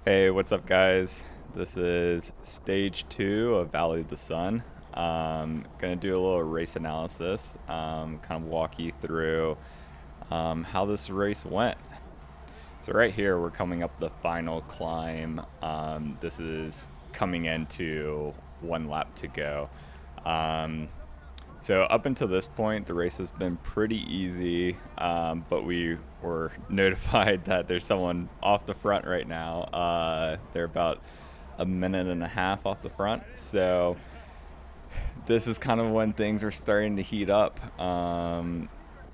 Hey, what's up, guys? This is stage 2 of Valley of the Sun. Gonna do a little race analysis, kind of walk you through how this race went. So right here, we're coming up the final climb. This is coming into one lap to go. Um, so up until this point, the race has been pretty easy, but we were notified that there's someone off the front right now. They're about a minute and a half off the front, so this is kind of when things are starting to heat up.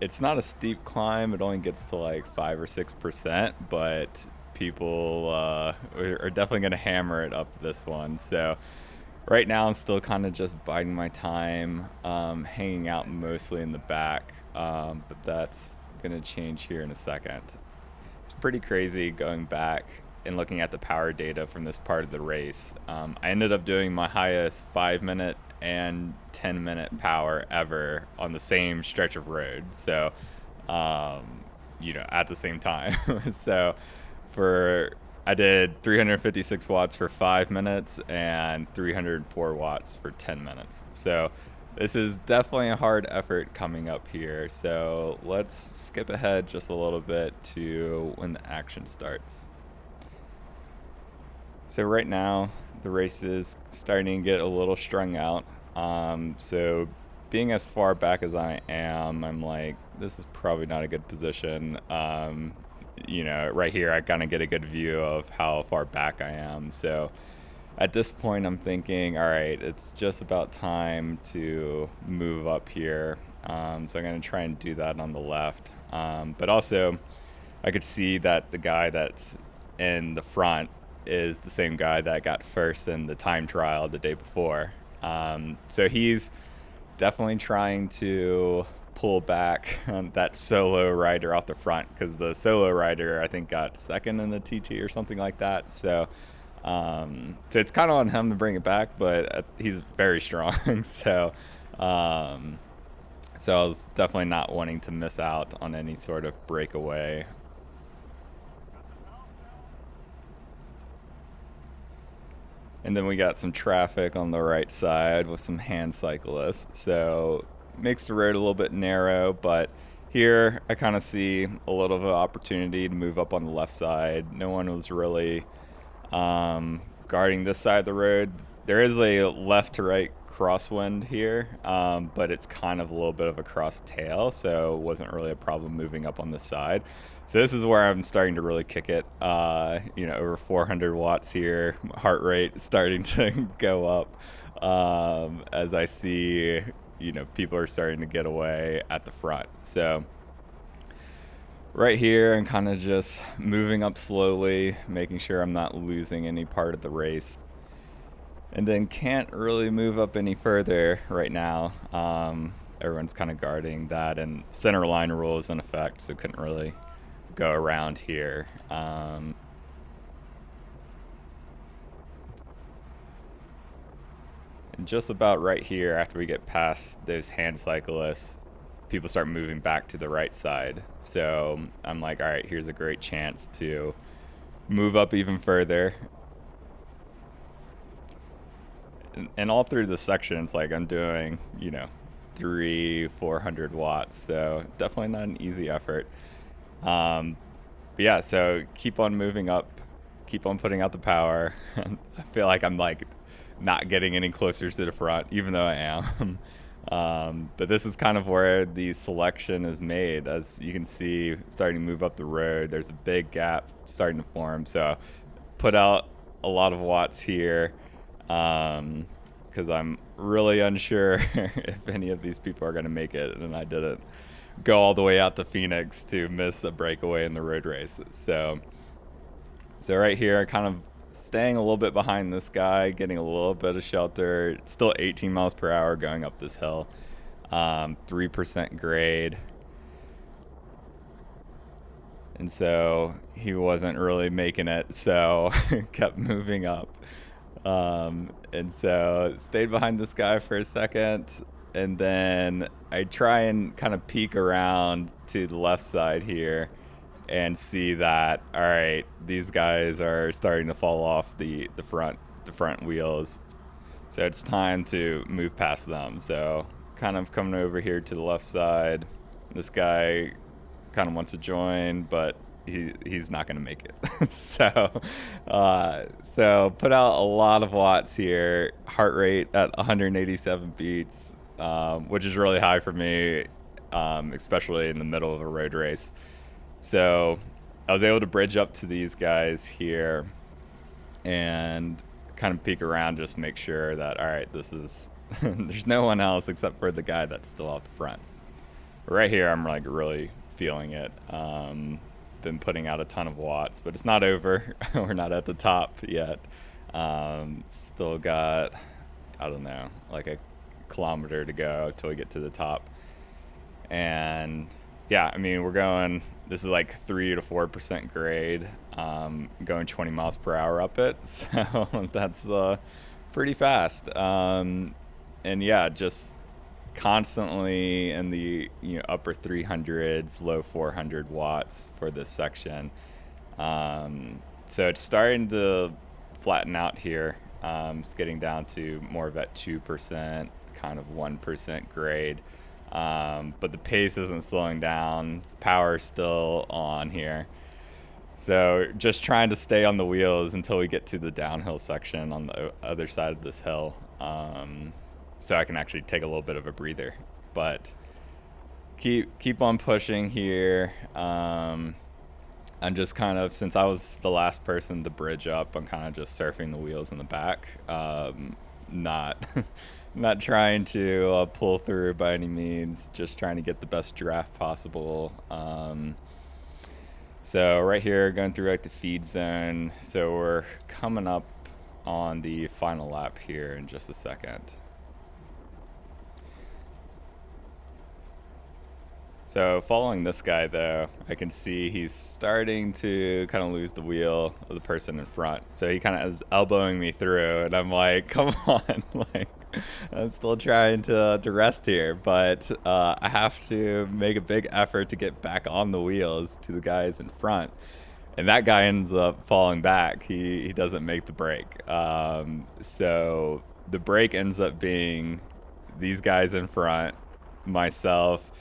It's not a steep climb; it only gets to like 5 or 6%, but people are definitely going to hammer it up this one. So right now, I'm still kind of just biding my time, hanging out mostly in the back, but that's going to change here in a second. It's pretty crazy going back and looking at the power data from this part of the race. I ended up doing my highest 5 minute and 10 minute power ever on the same stretch of road. So, at the same time. So, for I did 356 watts for 5 minutes and 304 watts for 10 minutes. So this is definitely a hard effort coming up here. So let's skip ahead just a little bit to when the action starts. So right now, the race is starting to get a little strung out. So being as far back as I am, I'm like, this is probably not a good position. Right here, I kind of get a good view of how far back I am. So at this point, I'm thinking, all right, it's just about time to move up here. So I'm going to try and do that on the left. But also, I could see that the guy that's in the front is the same guy that got first in the time trial the day before. So he's definitely trying to pull back that solo rider off the front, because the solo rider I think got second in the TT or something like that. So it's kind of on him to bring it back, but he's very strong. So I was definitely not wanting to miss out on any sort of breakaway. And then we got some traffic on the right side with some hand cyclists. So makes the road a little bit narrow, but here I kind of see a little of an opportunity to move up on the left side. No one was really guarding this side of the road. There is a left to right crosswind here, but it's kind of a little bit of a cross tail, so it wasn't really a problem moving up on this side. So this is where I'm starting to really kick it. Over 400 watts here, heart rate starting to go up as I see, people are starting to get away at the front. So right here, I'm kind of just moving up slowly, making sure I'm not losing any part of the race. And then can't really move up any further right now. Everyone's kind of guarding that, and center line rule is in effect, so couldn't really go around here. And just about right here, after we get past those hand cyclists, people start moving back to the right side. So I'm like, all right, here's a great chance to move up even further. And all through the section, it's like I'm doing, 400 watts. So definitely not an easy effort. But yeah, so keep on moving up, keep on putting out the power. I feel like I'm like not getting any closer to the front, even though I am. But this is kind of where the selection is made. As you can see, starting to move up the road, there's a big gap starting to form. So put out a lot of watts here, because I'm really unsure if any of these people are going to make it, and I didn't go all the way out to Phoenix to miss a breakaway in the road race. So right here, kind of staying a little bit behind this guy, getting a little bit of shelter. It's still 18 miles per hour going up this hill, 3% grade. And so he wasn't really making it, so kept moving up. And so stayed behind this guy for a second, and then I try and kind of peek around to the left side here, and see that, all right, these guys are starting to fall off the front wheels. So it's time to move past them. So kind of coming over here to the left side. This guy kind of wants to join, but he's not going to make it. So put out a lot of watts here. Heart rate at 187 beats, which is really high for me, especially in the middle of a road race. So I was able to bridge up to these guys here and kind of peek around, just make sure that, all right, this is there's no one else except for the guy that's still out the front. Right here, I'm like really feeling it. Been putting out a ton of watts, but it's not over. We're not at the top yet. Still got, I don't know, like a kilometer to go till we get to the top. And yeah, I mean, we're going, this is like 3 to 4% grade, going 20 miles per hour up it. So that's pretty fast. And yeah, just constantly in the upper 300s, low 400 watts for this section. So it's starting to flatten out here. It's getting down to more of that 2%, kind of 1% grade. But the pace isn't slowing down. Power's still on here. So just trying to stay on the wheels until we get to the downhill section on the other side of this hill. So I can actually take a little bit of a breather, but keep on pushing here. I'm just kind of, since I was the last person to bridge up, I'm kind of just surfing the wheels in the back. Not not trying to pull through by any means, just trying to get the best draft possible. So right here, going through like the feed zone. So we're coming up on the final lap here in just a second. So following this guy, though, I can see he's starting to kind of lose the wheel of the person in front. So he kind of is elbowing me through, and I'm like, come on, like I'm still trying to rest here, but I have to make a big effort to get back on the wheels to the guys in front. And that guy ends up falling back. He doesn't make the break. So the break ends up being these guys in front, myself,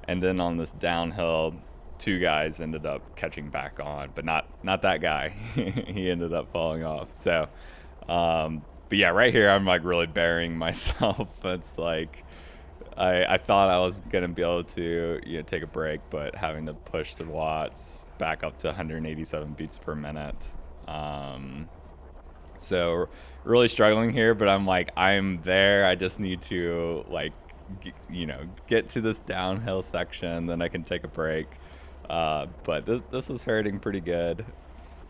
and then on this downhill, 2 guys ended up catching back on, but not that guy. He ended up falling off. So, but yeah, right here, I'm like really burying myself. It's like, I thought I was going to be able to take a break, but having to push the watts back up to 187 beats per minute. So really struggling here, but I'm like, I'm there. I just need to like, get to this downhill section, then I can take a break. But this is hurting pretty good.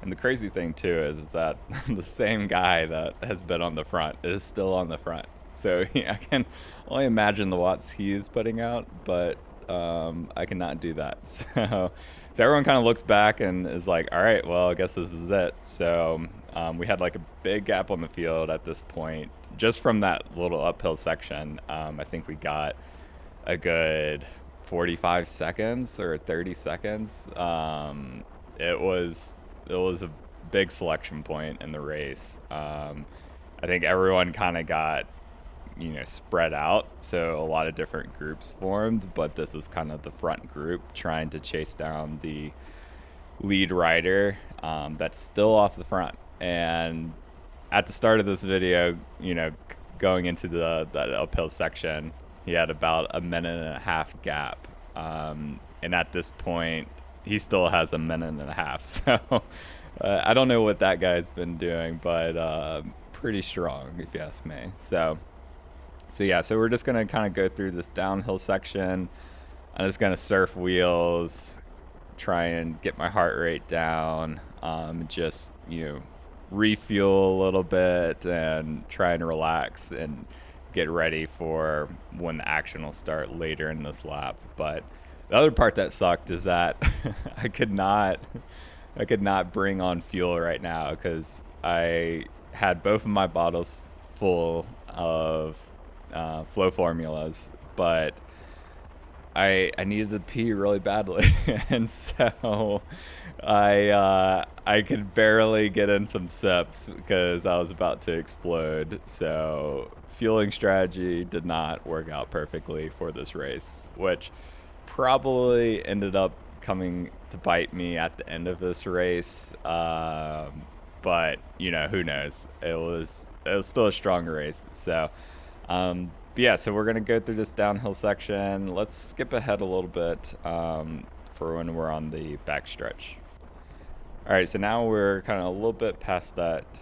And the crazy thing too is that the same guy that has been on the front is still on the front. So I can only imagine the watts he's putting out, but I cannot do that. So everyone kind of looks back and is like, all right, well, I guess this is it. So we had like a big gap on the field at this point. Just from that little uphill section, I think we got a good 45 seconds or 30 seconds. It was a big selection point in the race. I think everyone kind of got spread out, so a lot of different groups formed, but this is kind of the front group trying to chase down the lead rider that's still off the front. And at the start of this video, going into that uphill section, he had about a minute and a half gap. And at this point, he still has a minute and a half. So I don't know what that guy's been doing, but pretty strong, if you ask me. So yeah, so we're just going to kind of go through this downhill section. I'm just going to surf wheels, try and get my heart rate down, just, refuel a little bit and try and relax and get ready for when the action will start later in this lap. But the other part that sucked is that I could not bring on fuel right now because I had both of my bottles full of flow formulas, but I needed to pee really badly, and so I could barely get in some sips because I was about to explode. So fueling strategy did not work out perfectly for this race, which probably ended up coming to bite me at the end of this race. But who knows? It was still a strong race. So but yeah, so we're gonna go through this downhill section. Let's skip ahead a little bit for when we're on the back stretch. All right, so now we're kind of a little bit past that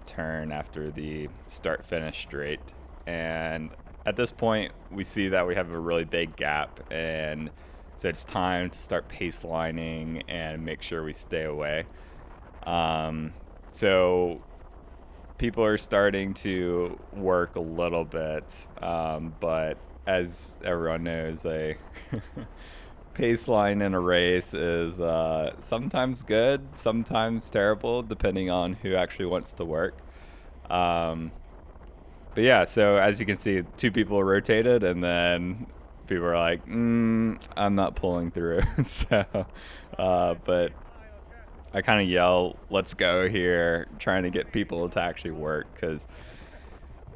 turn after the start-finish straight, and at this point we see that we have a really big gap, and so it's time to start pace lining and make sure we stay away. So people are starting to work a little bit, but as everyone knows, a pace line in a race is sometimes good, sometimes terrible, depending on who actually wants to work. But yeah, so as you can see, two people rotated, and then people are like, I'm not pulling through. So, but I kind of yell, let's go here, trying to get people to actually work, because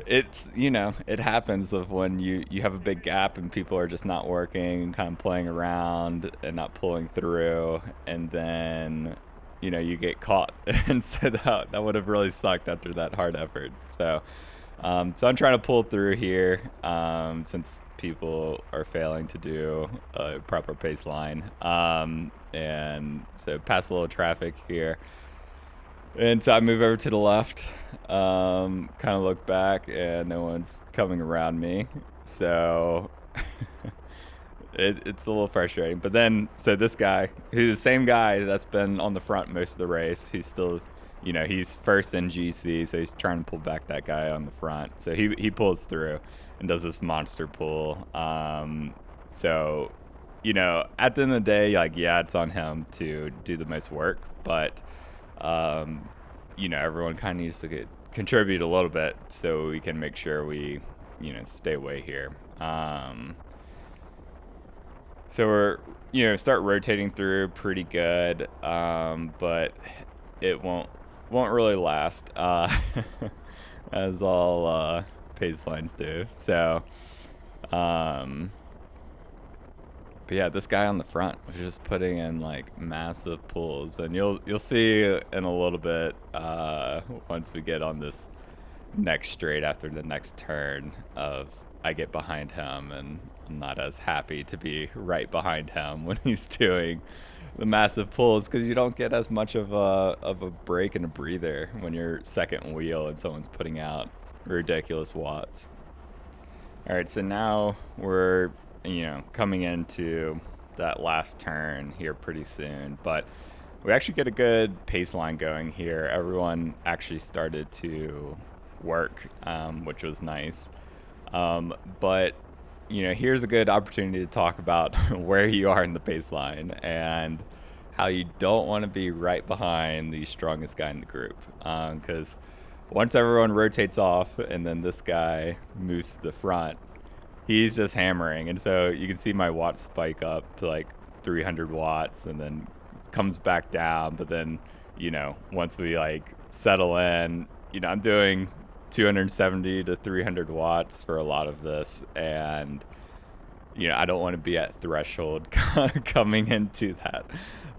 it's, it happens of when you have a big gap and people are just not working, kind of playing around and not pulling through, and then, you get caught. And so that would have really sucked after that hard effort. So I'm trying to pull through here since people are failing to do a proper pace line. And so pass a little traffic here. And so I move over to the left, kind of look back, and no one's coming around me. So it's a little frustrating. But then, so this guy, who's the same guy that's been on the front most of the race, he's still, he's first in GC, so he's trying to pull back that guy on the front. So he pulls through and does this monster pull. So, at the end of the day, yeah, it's on him to do the most work, but everyone kind of needs to contribute a little bit so we can make sure we, stay away here. So we're, start rotating through pretty good, but it won't really last, as all pace lines do. So, but yeah, this guy on the front was just putting in massive pulls, and you'll see in a little bit once we get on this next straight after the next turn of I get behind him, and I'm not as happy to be right behind him when he's doing the massive pulls, because you don't get as much of a break and a breather when you're second wheel and someone's putting out ridiculous watts. All right, so now we're coming into that last turn here pretty soon, but we actually get a good pace line going here. Everyone actually started to work, which was nice. But here's a good opportunity to talk about where you are in the pace line and how you don't want to be right behind the strongest guy in the group, because once everyone rotates off and then this guy moves to the front, he's just hammering. And so you can see my watts spike up to 300 watts and then comes back down. But then, once we settle in, I'm doing 270 to 300 watts for a lot of this. And, I don't want to be at threshold coming into that,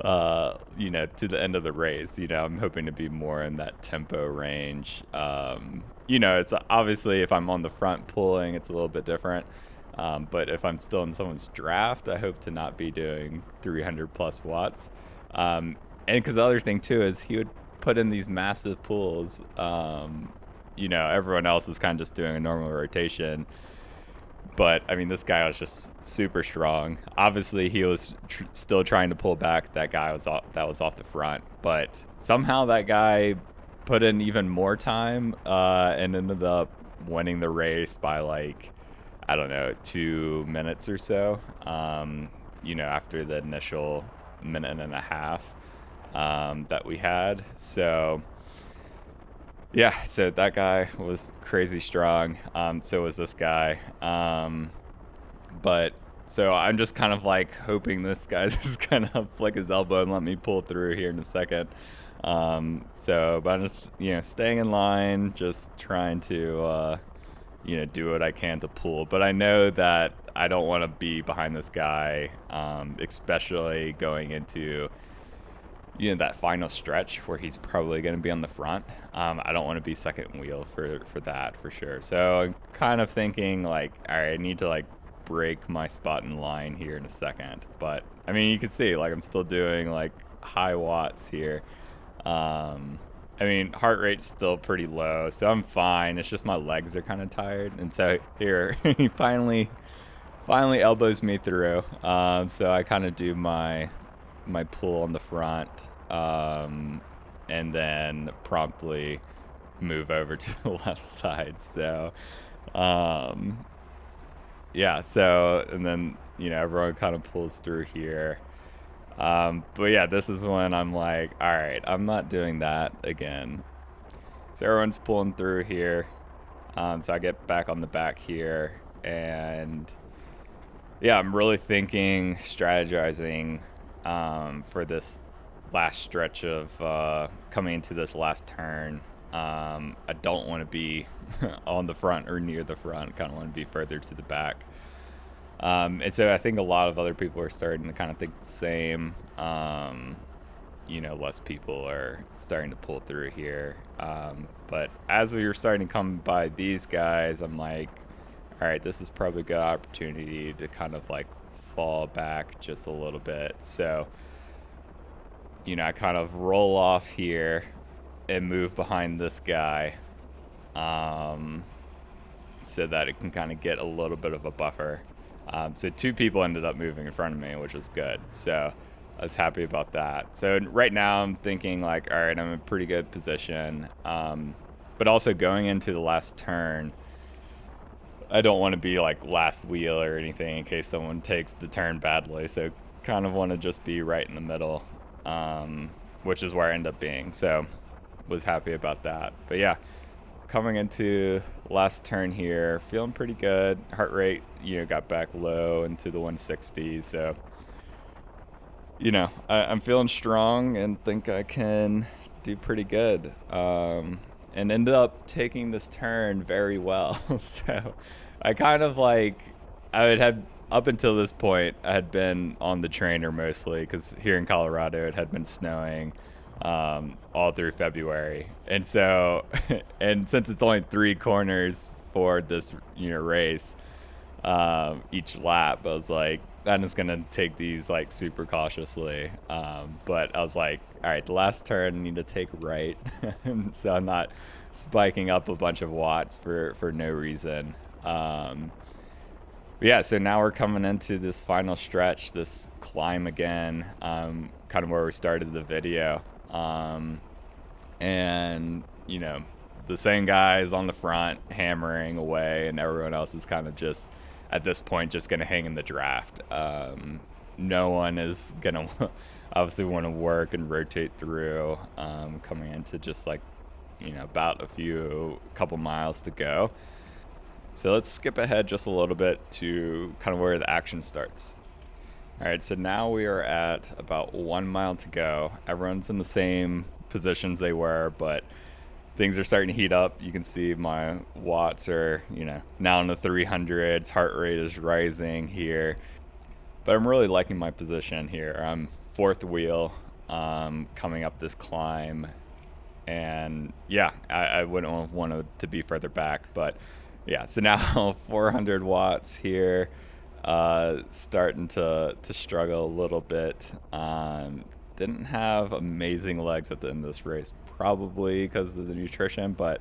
to the end of the race. I'm hoping to be more in that tempo range. It's obviously, if I'm on the front pulling, it's a little bit different. But if I'm still in someone's draft, I hope to not be doing 300 plus watts. And because the other thing too is he would put in these massive pulls. Everyone else is kind of just doing a normal rotation. But I mean, this guy was just super strong. Obviously, he was still trying to pull back that guy that was off the front. But somehow that guy put in even more time and ended up winning the race by I don't know, 2 minutes or so. After the initial minute and a half that we had. So yeah, so that guy was crazy strong. So was this guy. But So I'm just kind of like hoping this guy's just kind of flick his elbow and let me pull through here in a second. But I'm just, staying in line, just trying to, do what I can to pull. But I know that I don't want to be behind this guy, especially going into, that final stretch where he's probably going to be on the front. I don't want to be second wheel for that for sure. So I'm kind of thinking like, all right, I need to like break my spot in line here in a second. But I mean, you can see like I'm still doing like high watts here. I mean, heart rate's still pretty low, so I'm fine. It's just my legs are kind of tired. And so here, he finally elbows me through. So I kind of do my pull on the front, and then promptly move over to the left side. So, yeah, so, and then, everyone kind of pulls through here. But yeah, this is when I'm like, all right, I'm not doing that again. So everyone's pulling through here. So I get back on the back here, and yeah, I'm really thinking, strategizing for this last stretch of coming into this last turn. I don't want to be on the front or near the front. Kind of want to be further to the back. And so I think a lot of other people are starting to kind of think the same. Less people are starting to pull through here. But as we were starting to come by these guys, I'm like, all right, this is probably a good opportunity to kind of like fall back just a little bit. So, I kind of roll off here and move behind this guy, so that it can kind of get a little bit of a buffer. So 2 people ended up moving in front of me, which was good. So I was happy about that. So right now I'm thinking like, all right, I'm in a pretty good position. But also going into the last turn, I don't want to be like last wheel or anything in case someone takes the turn badly. So kind of want to just be right in the middle, which is where I end up being. So was happy about that. But yeah, coming into last turn here, feeling pretty good. Heart rate, got back low into the 160s. So, I'm feeling strong and think I can do pretty good. And ended up taking this turn very well. So I kind of like, up until this point, I had been on the trainer mostly because here in Colorado it had been snowing all through February. And so, and since it's only 3 corners for this, race, each lap, I was like, I'm just going to take these like super cautiously. But I was like, all right, the last turn I need to take right. So I'm not spiking up a bunch of watts for no reason. Yeah, so now we're coming into this final stretch, this climb again, kind of where we started the video. And, the same guys on the front hammering away, and everyone else is kind of just, at this point, just going to hang in the draft. No one is going to obviously want to work and rotate through, coming into just like, about a couple miles to go. So let's skip ahead just a little bit to kind of where the action starts. All right, so now we are at about 1 mile to go. Everyone's in the same positions they were, but things are starting to heat up. You can see my watts are, now in the 300s. Heart rate is rising here. But I'm really liking my position here. I'm 4th wheel, coming up this climb. And yeah, I wouldn't have wanted to be further back, but yeah, so now 400 watts here, starting to struggle a little bit. Didn't have amazing legs at the end of this race, probably because of the nutrition, but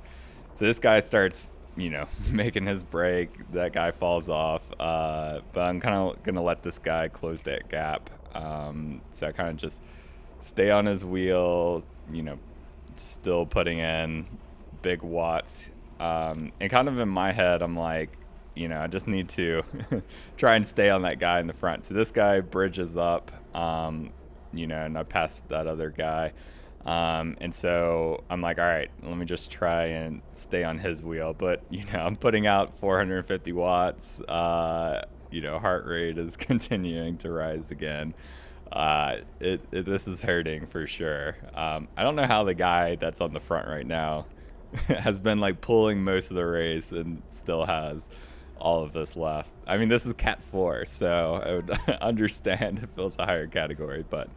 so this guy starts, making his break. That guy falls off, but I'm kind of going to let this guy close that gap. So I kind of just stay on his wheel, still putting in big watts. And kind of in my head, I'm like, I just need to try and stay on that guy in the front. So this guy bridges up, and I passed that other guy. And so I'm like, all right, let me just try and stay on his wheel. But, I'm putting out 450 watts, heart rate is continuing to rise again. This is hurting for sure. I don't know how the guy that's on the front right now has been like pulling most of the race and still has all of this left. I mean, this is Cat 4, so I would understand if it was a higher category, but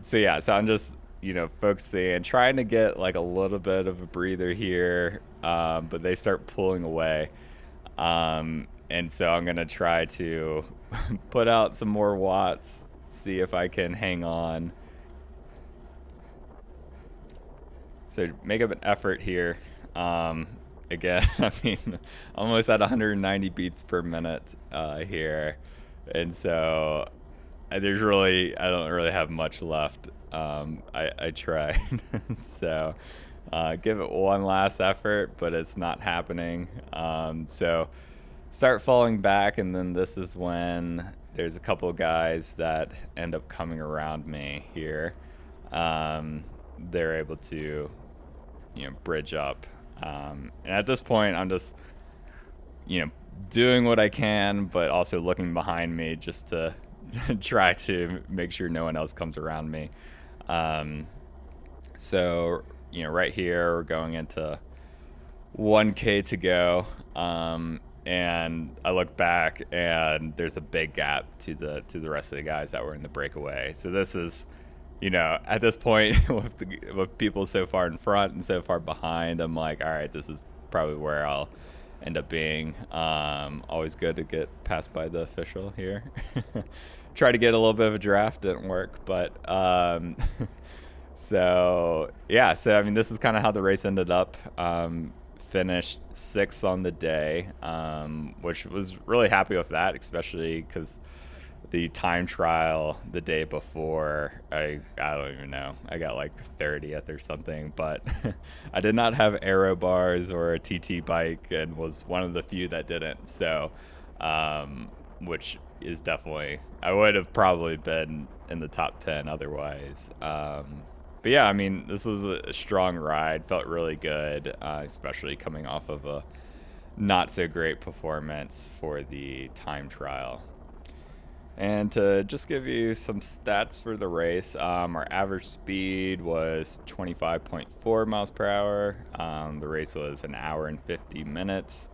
so yeah, so I'm just focusing and trying to get like a little bit of a breather here, but they start pulling away, and so I'm gonna try to put out some more watts, see if I can hang on. So make up an effort here. Again, I mean, almost at 190 beats per minute here, and so I don't really have much left. I tried, so give it one last effort, but it's not happening. So start falling back, and then this is when there's a couple of guys that end up coming around me here. They're able to bridge up, and at this point I'm just doing what I can, but also looking behind me just to try to make sure no one else comes around me. So right here we're going into 1K to go, and I look back and there's a big gap to the rest of the guys that were in the breakaway. So this is at this point with people so far in front and so far behind, I'm like, all right, this is probably where I'll end up being. Always good to get passed by the official here. Try to get a little bit of a draft, didn't work, but so yeah, so I mean, this is kind of how the race ended up. Finished 6th on the day, which was really happy with that, especially because the time trial the day before, I don't even know, I got like 30th or something, but I did not have aero bars or a TT bike and was one of the few that didn't. So which is definitely, I would have probably been in the top 10 otherwise. But yeah, I mean, this was a strong ride, felt really good, especially coming off of a not so great performance for the time trial. And to just give you some stats for the race, our average speed was 25.4 miles per hour. The race was an hour and 50 minutes.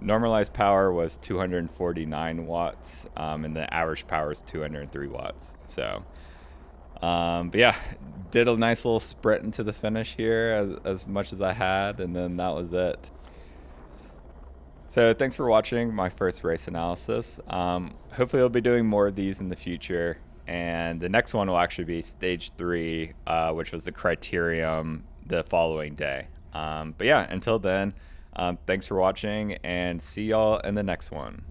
Normalized power was 249 watts, and the average power is 203 watts. So, but yeah, did a nice little sprint into the finish here as much as I had, and then that was it. So thanks for watching my first race analysis. Hopefully I'll be doing more of these in the future, and the next one will actually be stage 3, which was the criterium the following day. But yeah, until then, thanks for watching, and see y'all in the next one.